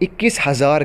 21,000